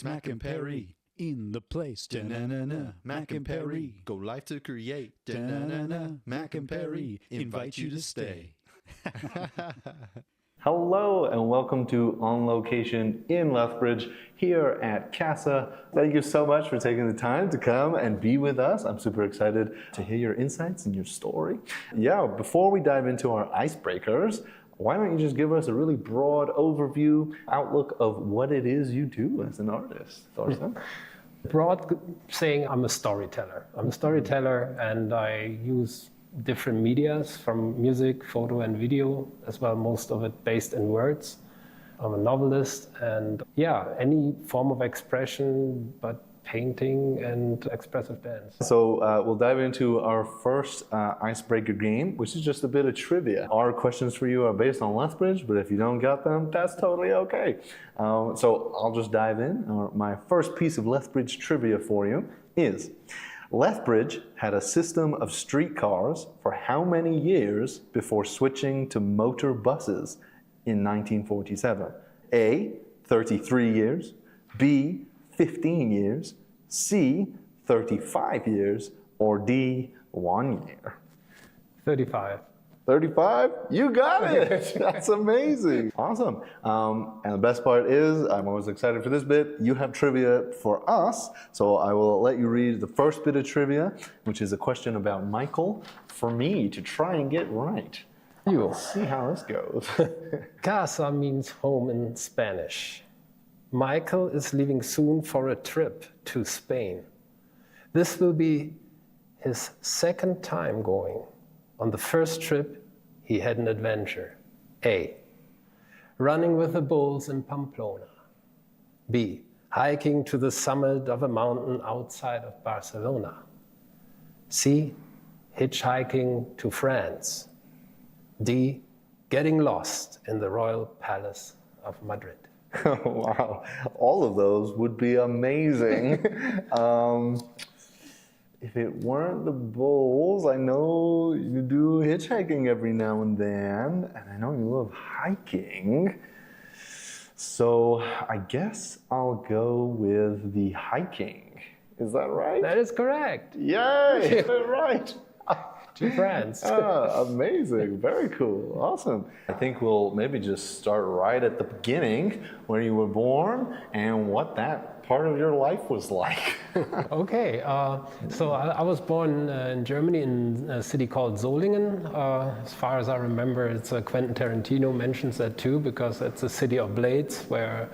Mac and Perry in the place. Da-na-na-na. Mac and Perry go live to create. Da-na-na-na. Mac and Perry invite you to stay. Hello and welcome to On Location in Lethbridge here at CASA. Thank you so much for taking the time to come and be with us. I'm super excited to hear your insights and your story. Yeah, before we dive into our icebreakers, why don't you just give us a really broad overview, outlook of what it is you do as an artist, Thorsten? Broad saying I'm a storyteller. I'm a storyteller and I use different medias from music, photo and video as well, most of it based in words. I'm a novelist and any form of expression, but painting and expressive dance. So we'll dive into our first icebreaker game, which is just a bit of trivia. Our questions for you are based on Lethbridge, but if you don't got them, that's totally okay. So I'll just dive in. My first piece of Lethbridge trivia for you is, Lethbridge had a system of streetcars for how many years before switching to motor buses in 1947? A, 33 years, B, 15 years, C, 35 years, or D, 1 year? 35. 35? You got it! That's amazing. Awesome. And the best part is, I'm always excited for this bit, you have trivia for us. So I will let you read the first bit of trivia, which is a question about Michael, for me to try and get right. Let's see how this goes. Casa means home in Spanish. Michael is leaving soon for a trip to Spain. This will be his second time going. On the first trip, he had an adventure. A, running with the bulls in Pamplona. B, hiking to the summit of a mountain outside of Barcelona. C, hitchhiking to France. D, getting lost in the Royal Palace of Madrid. Wow, all of those would be amazing. If it weren't the bulls, I know you do hitchhiking every now and then, and I know you love hiking. So I guess I'll go with the hiking. Is that right? That is correct. Yay! Right. To France. Amazing. Very cool. Awesome. I think we'll maybe just start right at the beginning, where you were born and what that part of your life was like. Okay. So I was born in Germany in a city called Solingen. As far as I remember, Quentin Tarantino mentions that too, because it's a city of blades where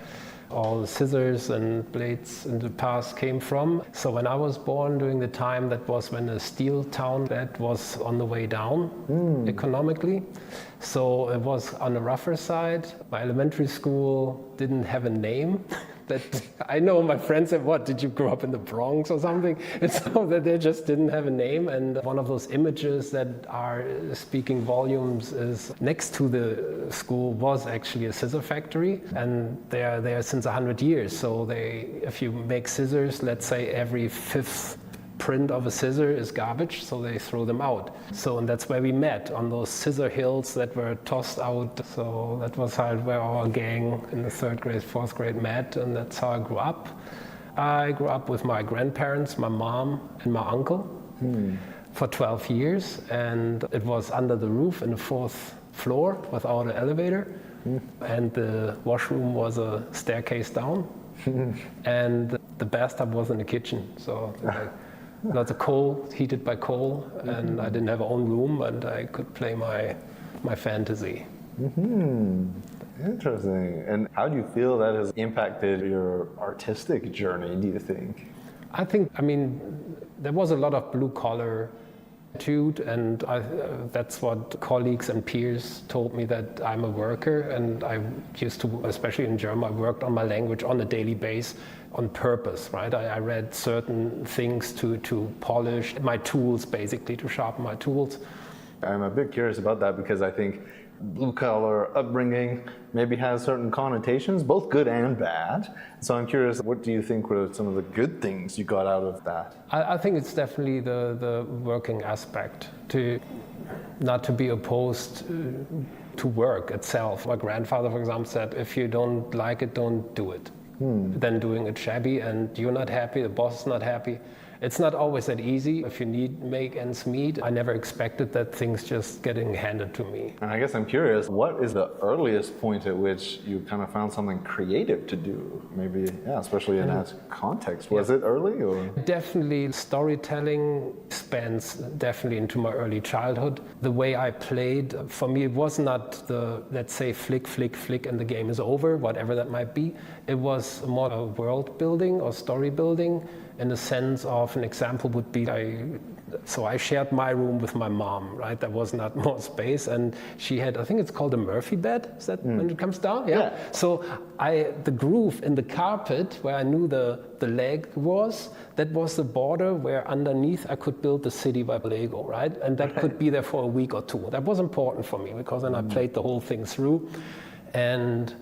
all the scissors and blades in the past came from. So when I was born, during the time, that was when a steel town that was on the way down economically. So it was on the rougher side. My elementary school didn't have a name. That I know my friends said, what, did you grow up in the Bronx or something? And so that they just didn't have a name. And one of those images that are speaking volumes is next to the school was actually a scissor factory. And they are there since 100 years. So if you make scissors, let's say every fifth print of a scissor is garbage, so they throw them out. And that's where we met, on those scissor hills that were tossed out. So that was where our gang in the third grade, fourth grade met, and that's how I grew up. I grew up with my grandparents, my mom and my uncle for 12 years, and it was under the roof in the fourth floor without an elevator, and the washroom was a staircase down, and the bathtub was in the kitchen. So lots of coal, heated by coal, and I didn't have my own room, and I could play my fantasy. Interesting. And how do you feel that has impacted your artistic journey, do you think? I think, there was a lot of blue-collar attitude, and that's what colleagues and peers told me, that I'm a worker, and I used to, especially in German, I worked on my language on a daily basis on purpose, right? I read certain things to polish my tools, basically, to sharpen my tools. I'm a bit curious about that because I think blue-collar upbringing maybe has certain connotations, both good and bad. So I'm curious, what do you think were some of the good things you got out of that? I think it's definitely the working aspect, not to be opposed to work itself. My grandfather, for example, said, if you don't like it, don't do it. than doing it shabby, and you're not happy, the boss is not happy. It's not always that easy if you need make ends meet. I never expected that things just getting handed to me. And I guess I'm curious, what is the earliest point at which you kind of found something creative to do? Maybe, yeah, especially in that context. Was it early or? Definitely storytelling spans definitely into my early childhood. The way I played, for me, it was not the, let's say, flick, flick, flick, and the game is over, whatever that might be. It was more a world building or story building. In the sense of, an example would be, I shared my room with my mom, right? There was not more space, and she had, I think it's called a Murphy bed. Is that when it comes down? Yeah. So the groove in the carpet where I knew the leg was, that was the border where underneath I could build the city by Lego, right? And that could be there for a week or two. That was important for me because then I played the whole thing through, and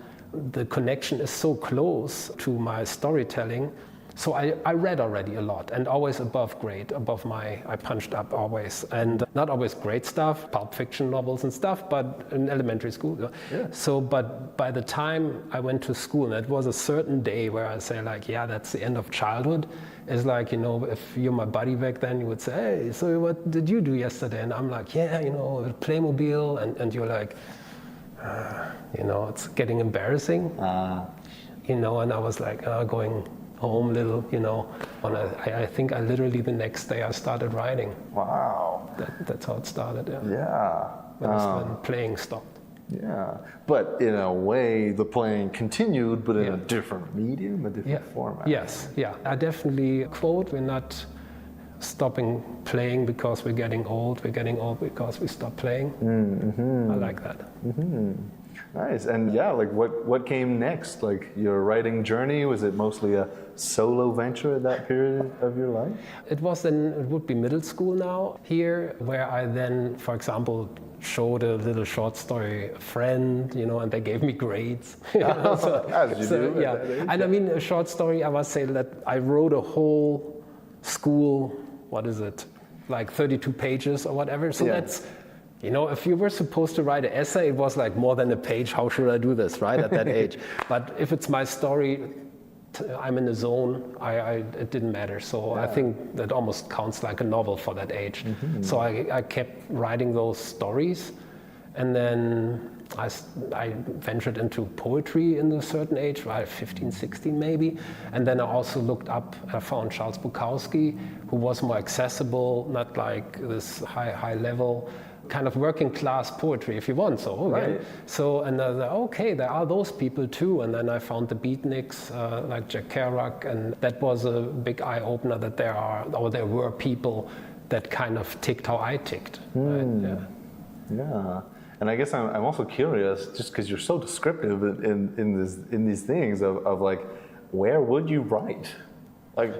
the connection is so close to my storytelling. So I read already a lot, and always above grade, I punched up always, and not always great stuff, pulp fiction novels and stuff, but in elementary school. Yeah. So, but by the time I went to school, and it was a certain day where I say like, yeah, that's the end of childhood. It's like, if you're my buddy back then, you would say, hey, so what did you do yesterday? And I'm like, yeah, Playmobil, and you're like, it's getting embarrassing, and I was like, going home little, and I think I literally the next day I started writing. Wow. That's how it started, yeah. Yeah. When playing stopped. Yeah, but in a way the playing continued, but in a different medium, a different format. Yes, yeah. I definitely quote, we're not stopping playing because we're getting old because we stop playing. I like that. Nice. And yeah, like what came next? Like your writing journey, was it mostly a solo venture at that period of your life? It would be middle school now here, where I then, for example, showed a little short story a friend, and they gave me grades. As you do. Yeah. And I mean, a short story, I must say that I wrote a whole school, what is it, like 32 pages or whatever. So that's, if you were supposed to write an essay, it was like more than a page. How should I do this, right, at that age? But if it's my story, I'm in the zone, it didn't matter. So I think that almost counts like a novel for that age. So I kept writing those stories. And then I ventured into poetry in a certain age, right, 15, 16 maybe. And then I also looked up, I found Charles Bukowski, who was more accessible, not like this high level, kind of working class poetry, if you want. So, right. So, and I was like, okay, there are those people too. And then I found the beatniks, like Jack Kerouac, and that was a big eye opener that there were people that kind of ticked how I ticked. Right? Yeah. And I guess I'm also curious, just because you're so descriptive in these things of like, where would you write? Like,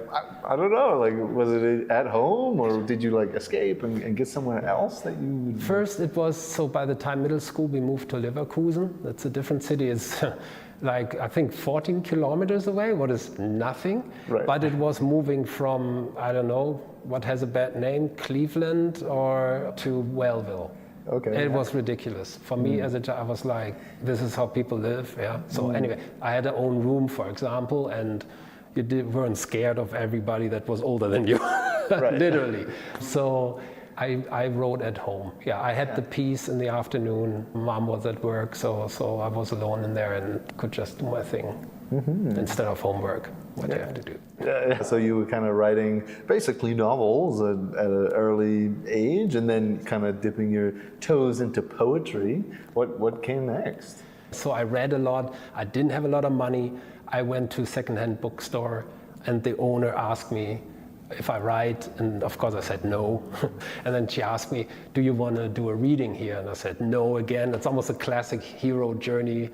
I don't know, like, was it at home or did you like escape and get somewhere else that you... First it was, so by the time middle school we moved to Leverkusen. That's a different city. It's like, I think 14 kilometers away, what is nothing. Right. But it was moving from, I don't know, what has a bad name, Cleveland or to Wellville. Okay. It was ridiculous. For me as a child, I was like, this is how people live, yeah. So anyway, I had an own room, for example, and you weren't scared of everybody that was older than you, literally. So I wrote at home. Yeah, I had the piece in the afternoon. Mom was at work, so I was alone in there and could just do my thing instead of homework, what you have to do. Yeah. So you were kind of writing basically novels at an early age and then kind of dipping your toes into poetry. What came next? So I read a lot. I didn't have a lot of money. I went to a secondhand bookstore and the owner asked me if I write, and of course I said no. And then she asked me, do you want to do a reading here? And I said no again. It's almost a classic hero journey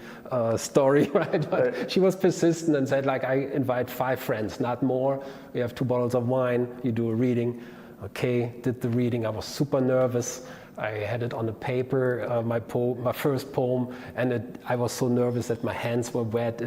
story, right? But she was persistent and said, like, I invite 5 friends, not more. We have 2 bottles of wine, you do a reading. Okay, did the reading. I was super nervous. I had it on the paper, my first poem, and I was so nervous that my hands were wet.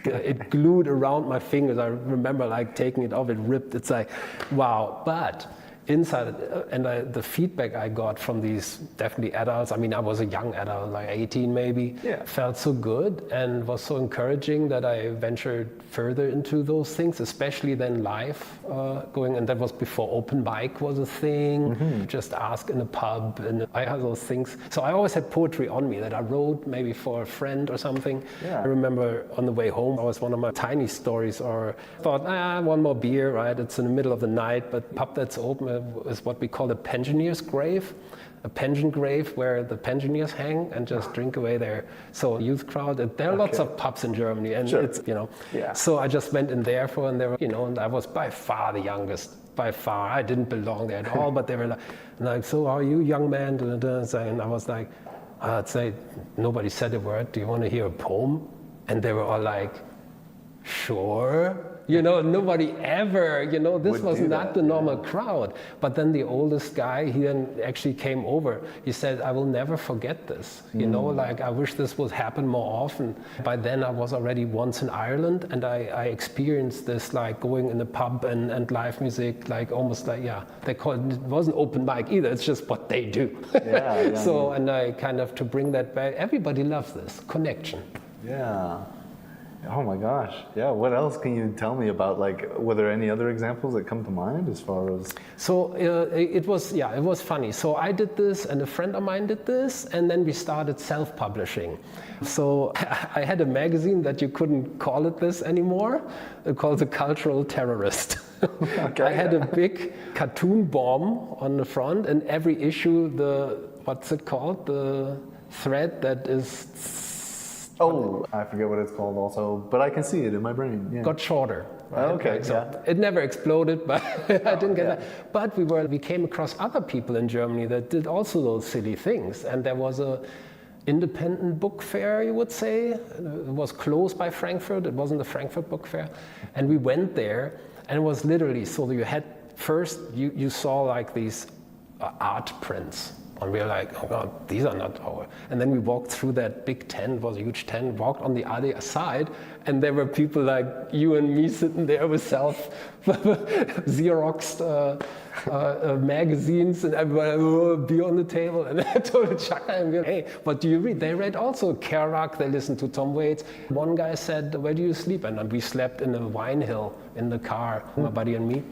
It glued around my fingers. I remember like taking it off, it ripped. It's like, wow. But inside, and the feedback I got from these definitely adults, I mean, I was a young adult, like 18 maybe, felt so good and was so encouraging that I ventured further into those things, especially then live going, and that was before open mic was a thing, just ask in a pub, and I had those things. So I always had poetry on me that I wrote maybe for a friend or something. I remember on the way home, I was one of my tiny stories, or thought, one more beer, right? It's in the middle of the night, but pub that's open is what we call a pensioner's grave, a pension grave where the pensioners hang and just drink away there. So youth crowd, there are lots of pubs in Germany, and it's, so I just went in there and they were, and I was by far the youngest, by far. I didn't belong there at all, but they were like, so are you, young man? And I was like, I'd say, nobody said a word. Do you want to hear a poem? And they were all like, sure. Nobody ever, this was not the normal crowd. But then the oldest guy, he then actually came over. He said, I will never forget this. I wish this would happen more often. By then I was already once in Ireland, and I experienced this, like going in a pub and live music, like almost like, they call it wasn't open mic either. It's just what they do. So, and I kind of, to bring that back, everybody loves this connection. Yeah. Oh my gosh. Yeah. What else can you tell me about? Like, were there any other examples that come to mind as far as? So it was funny. So I did this, and a friend of mine did this, and then we started self-publishing. So I had a magazine that you couldn't call it this anymore. It called The Cultural Terrorist. I had a big cartoon bomb on the front, and every issue, what's it called? The thread that is. Oh, I forget what it's called also, but I can see it in my brain. Yeah. Got shorter. Right? Okay, It never exploded, but I didn't get that. But we came across other people in Germany that did also those silly things. And there was a independent book fair, you would say. It was close by Frankfurt. It wasn't the Frankfurt Book Fair. And we went there, and it was literally, so you had, first you saw like these art prints. And we were like, oh God, these are not our. And then we walked through that big tent, it was a huge tent, walked on the other side, and there were people like you and me sitting there with Xeroxed magazines, and everybody, beer on the table. And I told Chaka, and we were, hey, what do you read? They read also Kerouac, they listened to Tom Waits. One guy said, where do you sleep? And we slept in a wine hill in the car, my buddy and me.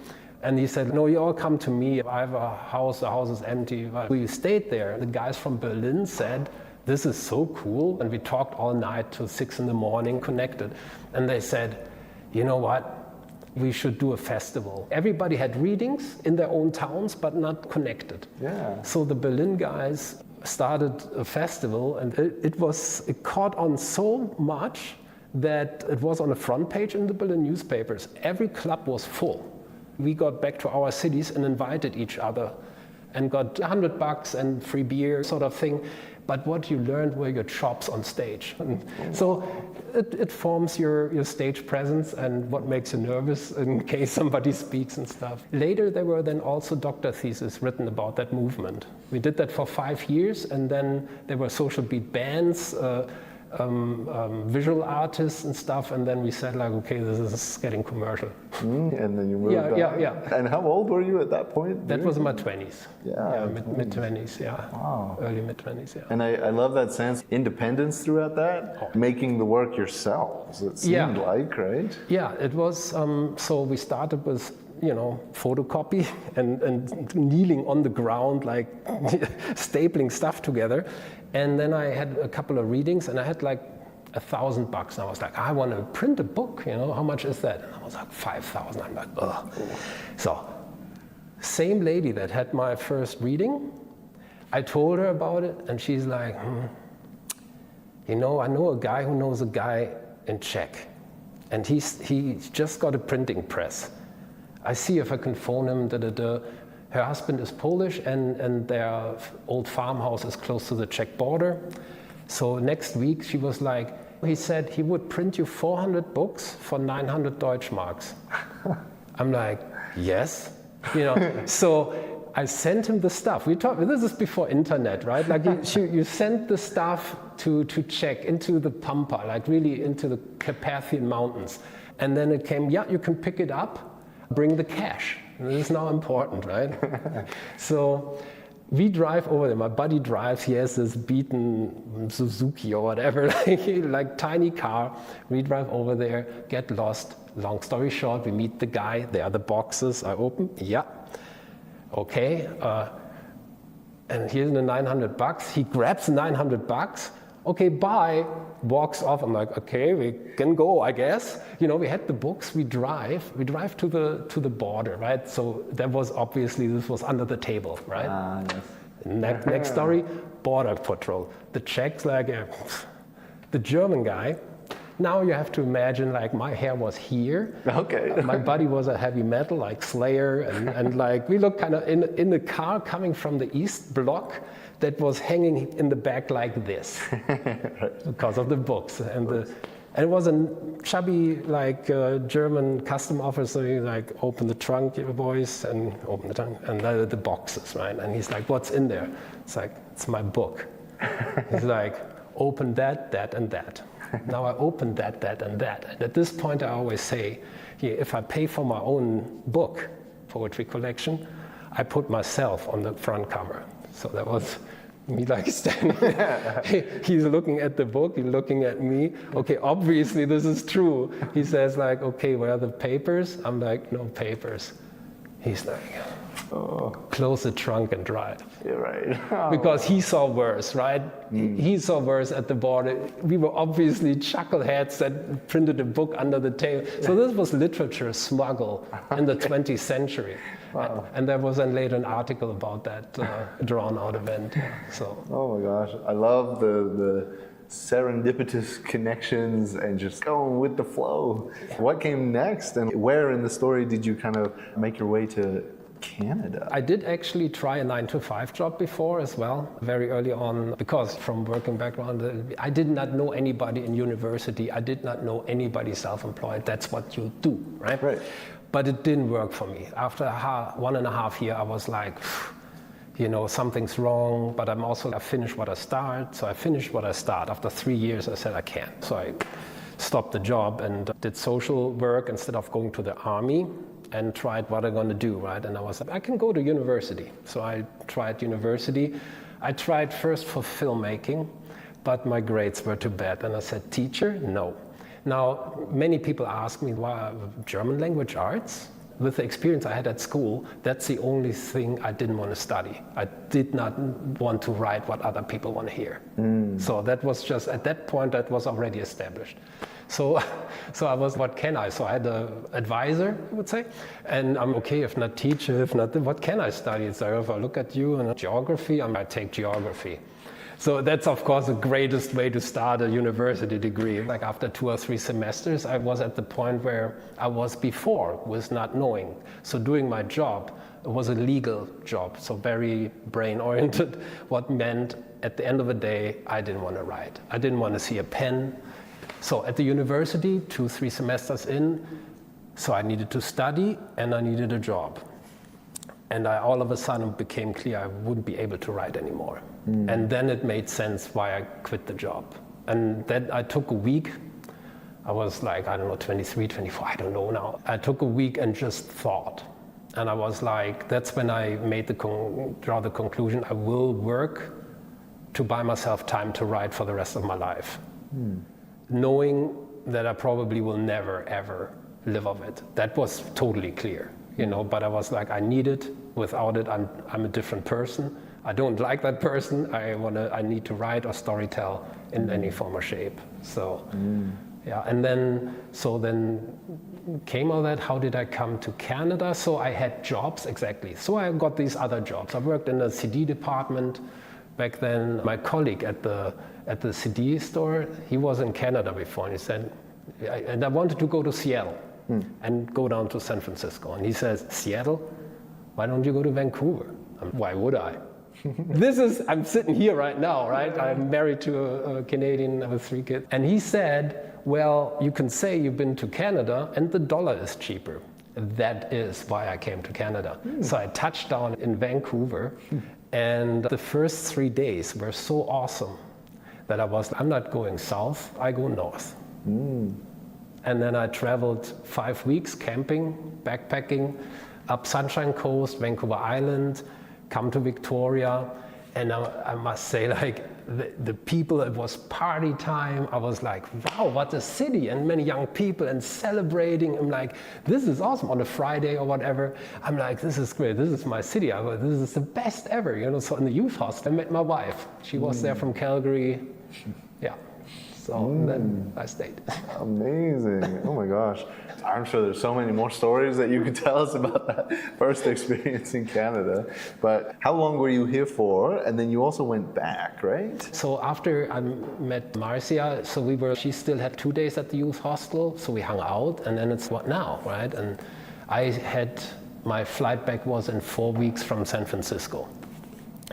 And he said, no, you all come to me. I have a house, the house is empty. We stayed there. The guys from Berlin said, this is so cool. And we talked all night till 6 a.m, connected. And they said, you know what? We should do a festival. Everybody had readings in their own towns, but not connected. Yeah. So the Berlin guys started a festival, and it caught on so much that it was on the front page in the Berlin newspapers. Every club was full. We got back to our cities and invited each other and got $100 and free beer sort of thing. But what you learned were your chops on stage. And so it forms your stage presence and what makes you nervous in case somebody speaks and stuff. Later, there were then also doctor theses written about that movement. We did that for 5 years, and then there were social beat bands, visual artists and stuff, and then we said like, okay, this is getting commercial. And then you moved on. Yeah. And how old were you at that point? That was in my 20s. Mid-20s. Wow. Early mid-20s, And I love that sense, independence throughout that, making the work yourselves, it seemed like, right? Yeah, it was, so we started with photocopy and kneeling on the ground, like stapling stuff together. And then I had a couple of readings, and I had like $1,000. And I was like, I want to print a book, how much is that? And I was like, 5,000. I'm like, ugh. So, same lady that had my first reading, I told her about it, and she's like, I know a guy who knows a guy in Czech, and he just got a printing press. I see if I can phone him. Her husband is Polish, and their old farmhouse is close to the Czech border. So next week, she was like, he said he would print you 400 books for 900 Deutschmarks. I'm like, yes. So I sent him the stuff. This is before internet, right? Like you sent the stuff to Czech, into the Pampa, like really into the Carpathian Mountains. And then it came, you can pick it up, bring the cash. This is now important, right? So we drive over there. My buddy drives. He has this beaten Suzuki or whatever, like tiny car. We drive over there, get lost. Long story short, we meet the guy. There are the boxes. I open. Yeah. Okay. And here's the $900. He grabs the $900. Okay, bye. Walks off. I'm like, okay, we can go, I guess. You know, we had the books. We drive to the border, right? So that was obviously, this was under the table, right? Yes. Next story, border patrol. The Czechs, like the German guy. Now you have to imagine, like, my hair was here. Okay. My buddy was a heavy metal, like Slayer, and like we looked kind of in the car coming from the East Bloc that was hanging in the back like this because of the books. And it was a chubby, like German custom officer. He like, open the trunk, your boys, and open the trunk, and the boxes, right? And he's like, what's in there? It's like, it's my book. He's like, open that, and that. Now I open that, and that. And at this point, I always say, if I pay for my own book, poetry collection, I put myself on the front cover. So that was me, like, standing there. He's looking at the book, he's looking at me. Okay, obviously this is true. He says, like, okay, where are the papers? I'm like, no papers. He's like, close the trunk and drive. You're right. Oh. Because he saw worse, right? He saw worse at the border. We were obviously chuckleheads that printed a book under the table. So this was literature smuggle in the 20th century. Wow. And there was then later an article about that drawn out event. So. Oh my gosh, I love the serendipitous connections and just going with the flow. What came next, and where in the story did you kind of make your way to Canada? I did actually try a 9-to-5 job before as well, very early on, because from working background, I did not know anybody in university. I did not know anybody self-employed. That's what you do, right? Right. But it didn't work for me. After 1.5 years, I was like, you know, something's wrong, but I finish what I start. So I finished what I start. After 3 years, I said, I can't. So I stopped the job and did social work instead of going to the army, and tried what I'm going to do, right? And I was like, I can go to university. So I tried university. I tried first for filmmaking, but my grades were too bad. And I said, teacher, no. Now, many people ask me, why German language arts? With the experience I had at school, that's the only thing I didn't want to study. I did not want to write what other people want to hear. So that was just, at that point, that was already established. So I was, what can I? So I had an advisor, I would say, and I'm okay, if not teacher, if not, what can I study? So if I look at you and geography, I might take geography. So that's, of course, the greatest way to start a university degree. Like after 2 or 3 semesters, I was at the point where I was before, with not knowing. So doing my job, it was a legal job, so very brain-oriented, what meant at the end of the day, I didn't want to write. I didn't want to see a pen. So at the university, 2-3 semesters in, so I needed to study and I needed a job. And I all of a sudden became clear I wouldn't be able to write anymore. And then it made sense why I quit the job. And then I took a week. I was like, I don't know, 23, 24, I don't know now. I took a week and just thought. And I was like, that's when I made draw the conclusion, I will work to buy myself time to write for the rest of my life. Knowing that I probably will never, ever live of it. That was totally clear, you know, but I was like, I need it. Without it, I'm a different person. I don't like that person. I need to write or storytell in any form or shape. So, yeah, and then came all that. How did I come to Canada? So I had jobs, exactly. So I got these other jobs. I worked in the CD department. Back then, my colleague at the CD store, he was in Canada before, and he said, and I wanted to go to Seattle and go down to San Francisco. And he says, Seattle? Why don't you go to Vancouver? Why would I? I'm sitting here right now, right? I'm married to a Canadian with 3 kids. And he said, well, you can say you've been to Canada and the dollar is cheaper. That is why I came to Canada. So I touched down in Vancouver, and the first 3 days were so awesome that I'm not going south, I go north. And then I traveled 5 weeks camping, backpacking, up Sunshine Coast, Vancouver Island, come to Victoria. And I must say, like, the people, it was party time. I was like, wow, what a city, and many young people and celebrating. I'm like, this is awesome on a Friday or whatever. I'm like, this is great. This is my city. This is the best ever, you know. So in the youth hostel, I met my wife. She was there from Calgary. Yeah. So then I stayed. Amazing. Oh my gosh. I'm sure there's so many more stories that you could tell us about that first experience in Canada. But how long were you here for? And then you also went back, right? So after I met Marcia, she still had 2 days at the youth hostel. So we hung out, and then it's what now, right? And my flight back was in 4 weeks from San Francisco.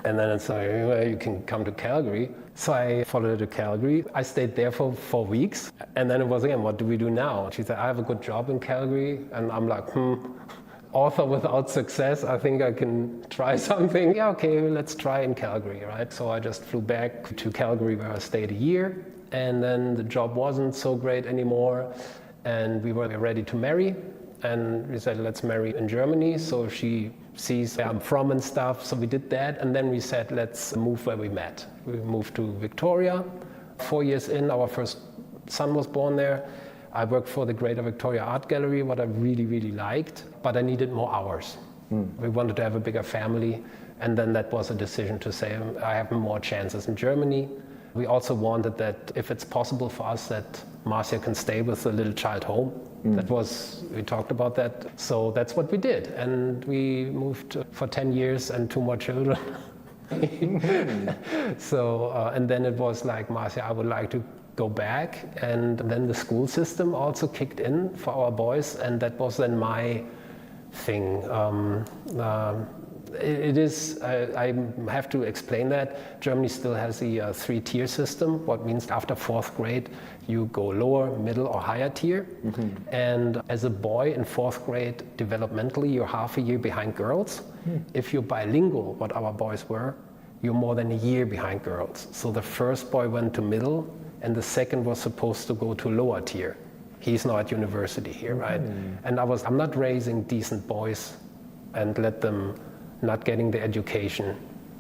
And then it's like, well, you can come to Calgary. So I followed her to Calgary. I stayed there for 4 weeks. And then it was again, what do we do now? She said, I have a good job in Calgary. And I'm like, author without success, I think I can try something. Yeah, okay, let's try in Calgary, right? So I just flew back to Calgary where I stayed a year. And then the job wasn't so great anymore. And we were ready to marry. And we said, let's marry in Germany. So she sees where I'm from and stuff. So we did that. And then we said, let's move where we met. We moved to Victoria. 4 years in, our first son was born there. I worked for the Greater Victoria Art Gallery, what I really, really liked. But I needed more hours. We wanted to have a bigger family. And then that was a decision to say, I have more chances in Germany. We also wanted that if it's possible for us that Marcia can stay with the little child home. We talked about that. So that's what we did. And we moved for 10 years and 2 more children. So, and then it was like, Marcia, I would like to go back. And then the school system also kicked in for our boys. And that was then my thing. I have to explain that. Germany still has the 3-tier system, what means after 4th grade, you go lower, middle, or higher tier. And as a boy in 4th grade, developmentally, you're half a year behind girls. If you're bilingual, what our boys were, you're more than a year behind girls. So the first boy went to middle, and the second was supposed to go to lower tier. He's now at university here, right? And I'm not raising decent boys and let them not getting the education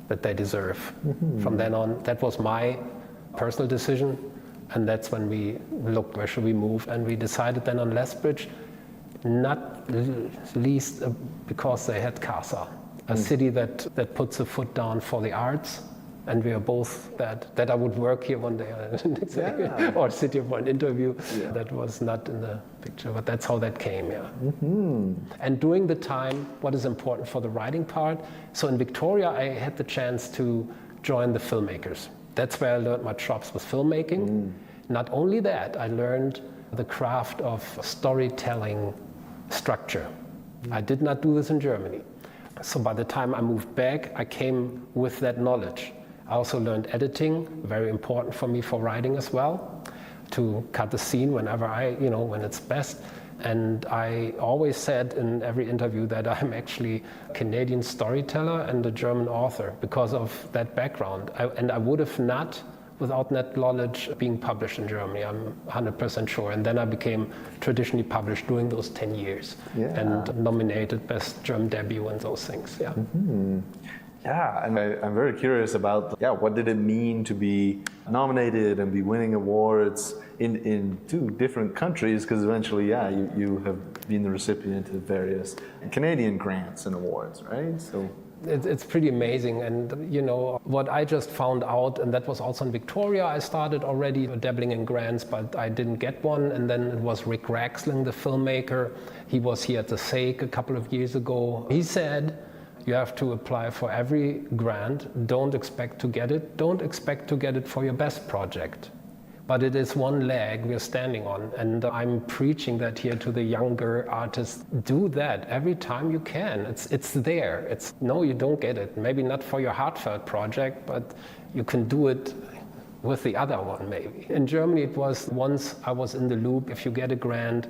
that they deserve. From then on, that was my personal decision. And that's when we looked, where should we move? And we decided then on Lethbridge, not least because they had CASA, a city that puts a foot down for the arts. And we are both that I would work here one day or sit here for an interview. That was not in the picture, but that's how that came, And during the time, what is important for the writing part, so in Victoria, I had the chance to join the filmmakers. That's where I learned my chops with filmmaking. Not only that, I learned the craft of storytelling structure. I did not do this in Germany. So by the time I moved back, I came with that knowledge. I also learned editing, very important for me for writing as well, to cut the scene whenever when it's best. And I always said in every interview that I'm actually a Canadian storyteller and a German author because of that background. I would have not, without that knowledge, being published in Germany, I'm 100% sure. And then I became traditionally published during those 10 years and nominated Best German Debut and those things, Yeah, and I'm very curious about, what did it mean to be nominated and be winning awards in 2 different countries? Because eventually, you have been the recipient of various Canadian grants and awards, right? So it's pretty amazing. And, what I just found out, and that was also in Victoria, I started already dabbling in grants, but I didn't get one. And then it was Rick Raxling, the filmmaker. He was here at the SAIC a couple of years ago. He said, you have to apply for every grant. Don't expect to get it. Don't expect to get it for your best project. But it is one leg we're standing on. And I'm preaching that here to the younger artists. Do that every time you can. It's there. No, you don't get it. Maybe not for your heartfelt project, but you can do it with the other one maybe. In Germany, it was once I was in the loop. If you get a grant,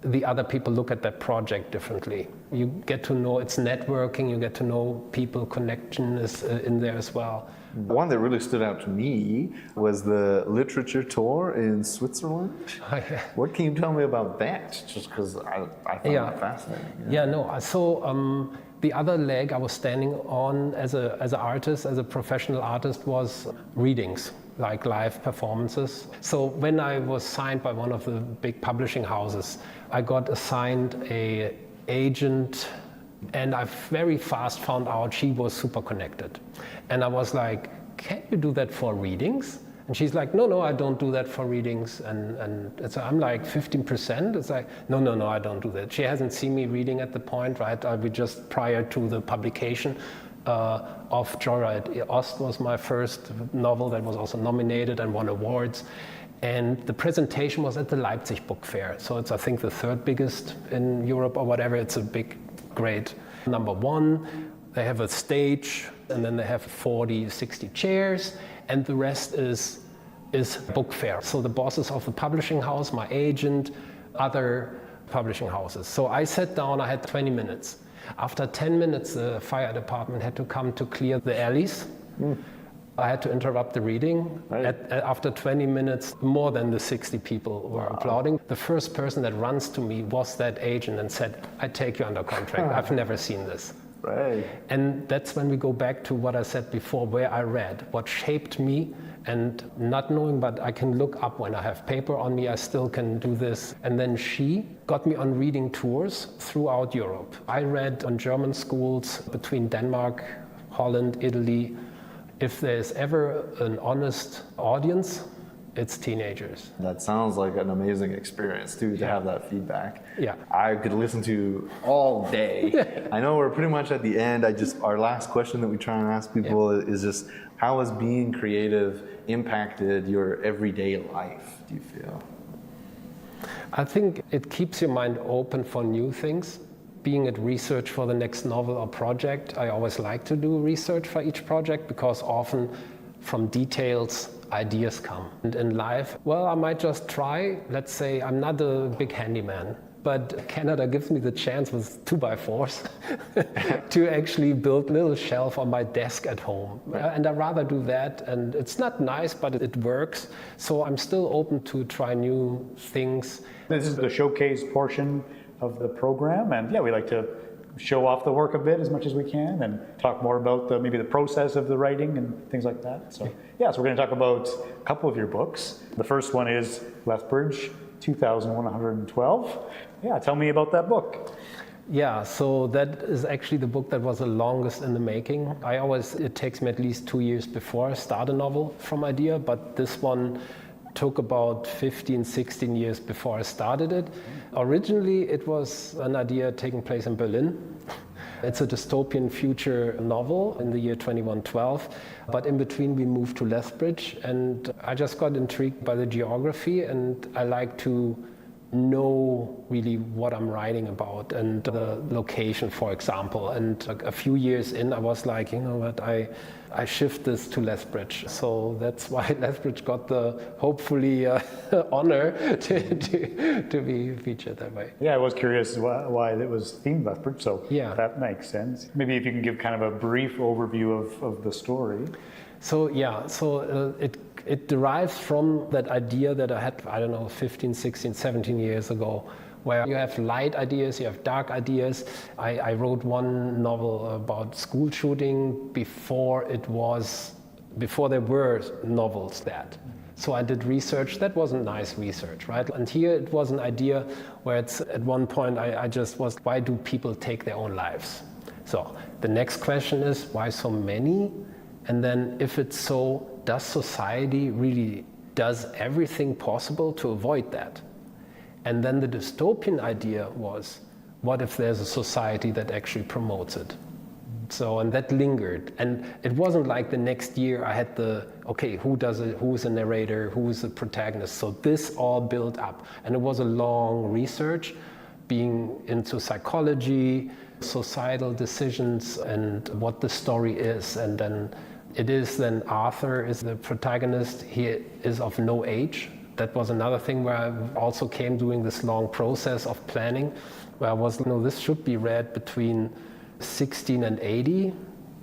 the other people look at that project differently. You get to know it's networking, you get to know people, connection is in there as well. One that really stood out to me was the literature tour in Switzerland. Oh, yeah. What can you tell me about that? Just because I found it fascinating. Yeah, no, so the other leg I was standing on as an artist, as a professional artist, was readings, like live performances. So when I was signed by one of the big publishing houses, I got assigned an agent, and I very fast found out she was super connected. And I was like, can you do that for readings? And she's like, no, I don't do that for readings. And so I'm like, 15%? It's like, no, I don't do that. She hasn't seen me reading at the point, right? I'll be just prior to the publication of Joyride. Ost was my first novel that was also nominated and won awards. And the presentation was at the Leipzig Book Fair. So it's, I think, the third biggest in Europe or whatever. It's a big, great number one. They have a stage, and then they have 40, 60 chairs, and the rest is book fair. So the bosses of the publishing house, my agent, other publishing houses. So I sat down, I had 20 minutes. After 10 minutes, the fire department had to come to clear the alleys. I had to interrupt the reading. Right. After 20 minutes, more than the 60 people were applauding. The first person that runs to me was that agent and said, I take you under contract. I've never seen this. Right. And that's when we go back to what I said before, where I read, what shaped me, and not knowing, but I can look up when I have paper on me, I still can do this. And then she got me on reading tours throughout Europe. I read on German schools between Denmark, Holland, Italy. If there's ever an honest audience, it's teenagers. That sounds like an amazing experience too, to have that feedback. Yeah. I could listen to all day. I know we're pretty much at the end. Our last question that we try and ask people is just, how has being creative impacted your everyday life, do you feel? I think it keeps your mind open for new things. Being at research for the next novel or project, I always like to do research for each project because often from details, ideas come. And in life, well, I might just try. Let's say I'm not a big handyman, but Canada gives me the chance with 2x4s to actually build a little shelf on my desk at home. And I'd rather do that. And it's not nice, but it works. So I'm still open to try new things. This is the showcase portion of the program. And yeah, we like to show off the work a bit as much as we can and talk more about maybe the process of the writing and things like that. So yeah, so we're going to talk about a couple of your books. The first one is Lethbridge, 2112. Yeah, tell me about that book. Yeah, so that is actually the book that was the longest in the making. It takes me at least 2 years before I start a novel from idea, but this one took about 15, 16 years before I started it. Originally, it was an idea taking place in Berlin. It's a dystopian future novel in the year 2112, but in between we moved to Lethbridge, and I just got intrigued by the geography, and I like to know really what I'm writing about and the location, for example. And a few years in, I was like, you know what, I shift this to Lethbridge. So that's why Lethbridge got the, hopefully, honor to be featured that way. Yeah, I was curious why it was themed Lethbridge, so yeah, that makes sense. Maybe if you can give kind of a brief overview of the story. So yeah, it derives from that idea that I had, 15, 16, 17 years ago, where you have light ideas, you have dark ideas. I wrote one novel about school shooting before there were novels that. So I did research. That wasn't nice research, right? And here it was an idea where it's at one point I just was, why do people take their own lives? So the next question is, why so many? And then if it's so, does society really does everything possible to avoid that? And then the dystopian idea was, what if there's a society that actually promotes it? So, and that lingered. And it wasn't like the next year I had who does it, who's a narrator, who's the protagonist? So this all built up. And it was a long research, being into psychology, societal decisions, and what the story is. And then Arthur is the protagonist. He is of no age, That was another thing where I also came doing this long process of planning, where I was, this should be read between 16 and 80.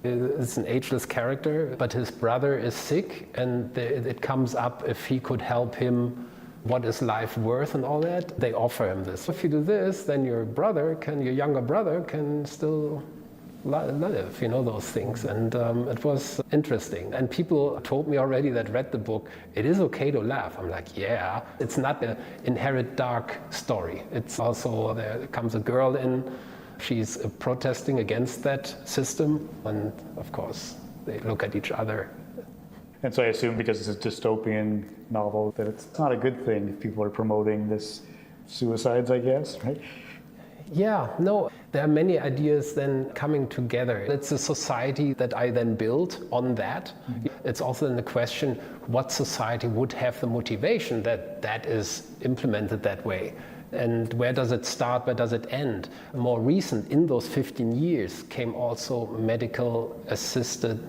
It's an ageless character, but his brother is sick, and it comes up if he could help him, what is life worth and all that. They offer him this. If you do this, then your younger brother can still live, those things. And it was interesting. And people told me already that read the book, it is okay to laugh. I'm like, yeah, it's not an inherent dark story. It's also, there comes a girl in, she's protesting against that system. And of course, they look at each other. And so I assume because it's a dystopian novel that it's not a good thing if people are promoting this suicides, I guess, right? Yeah, no, there are many ideas then coming together. It's a society that I then build on that. Mm-hmm. It's also in the question, what society would have the motivation that is implemented that way? And where does it start, where does it end? More recent, in those 15 years, came also medical assisted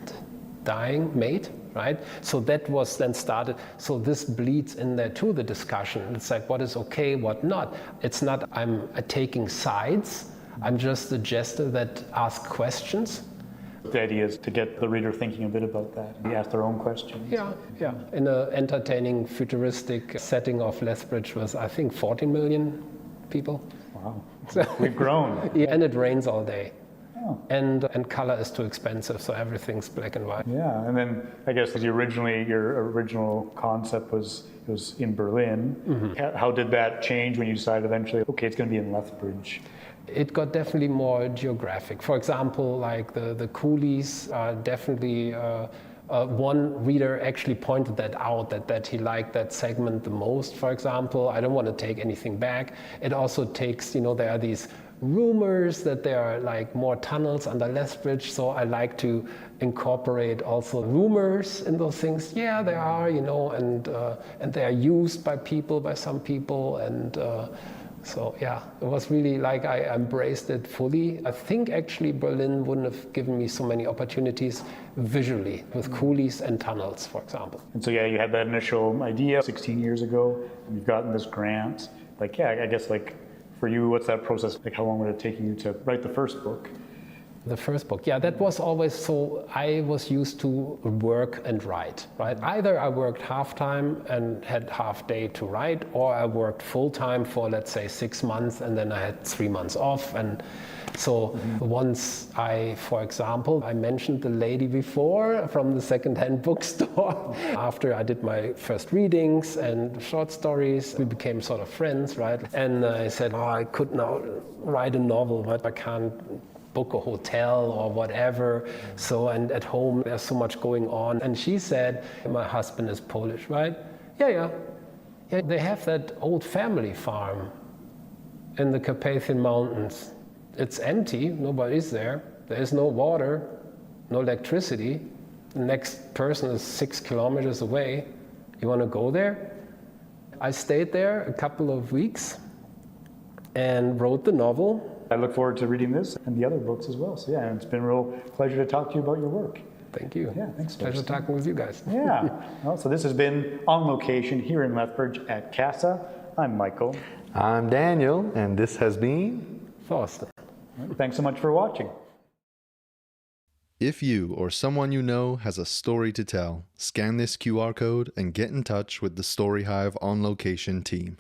dying made. Right? So that was then started. So this bleeds in there too, the discussion. It's like, what is okay, what not? It's not I'm taking sides. I'm just a jester that asks questions. The idea is to get the reader thinking a bit about that. They ask their own questions. Yeah. In an entertaining, futuristic setting of Lethbridge was, I think, 14 million people. Wow. So, we've grown. Yeah, and it rains all day. Oh. And color is too expensive, so everything's black and white. Yeah, and then I guess your original concept was in Berlin. Mm-hmm. How did that change when you decided eventually, okay, it's going to be in Lethbridge? It got definitely more geographic. For example, like the coolies are definitely. One reader actually pointed that out, that he liked that segment the most, for example. I don't want to take anything back. It also takes, there are these rumors that there are like more tunnels under Lethbridge, so I like to incorporate also rumors in those things. Yeah, there are, and they are used by some people, and so yeah, it was really like I embraced it fully. I think actually Berlin wouldn't have given me so many opportunities visually with coolies and tunnels, for example. And so yeah, you had that initial idea 16 years ago, and you've gotten this grant. Like, yeah, I guess like for you, what's that process? Like, how long would it take you to write the first book? The first book, yeah, that was always so. I was used to work and write, right? Either I worked half-time and had half day to write, or I worked full-time for, let's say, 6 months, and then I had 3 months off. And so once for example, I mentioned the lady before from the second-hand bookstore. After I did my first readings and short stories, we became sort of friends, right? And I said, I could now write a novel, but I can't book a hotel or whatever. So, and at home there's so much going on. And she said, my husband is Polish, right? Yeah, they have that old family farm in the Carpathian Mountains. It's empty, nobody's there. There is no water, no electricity. The next person is 6 kilometers away. You want to go there? I stayed there a couple of weeks and wrote the novel. I look forward to reading this and the other books as well. So yeah, it's been a real pleasure to talk to you about your work. Thank you. Yeah, thanks. Pleasure talking with you guys. Yeah. Well, so this has been On Location here in Lethbridge at CASA. I'm Michael. I'm Daniel, and this has been Thorsten. Thanks so much for watching. If you or someone you know has a story to tell, scan this QR code and get in touch with the StoryHive On Location team.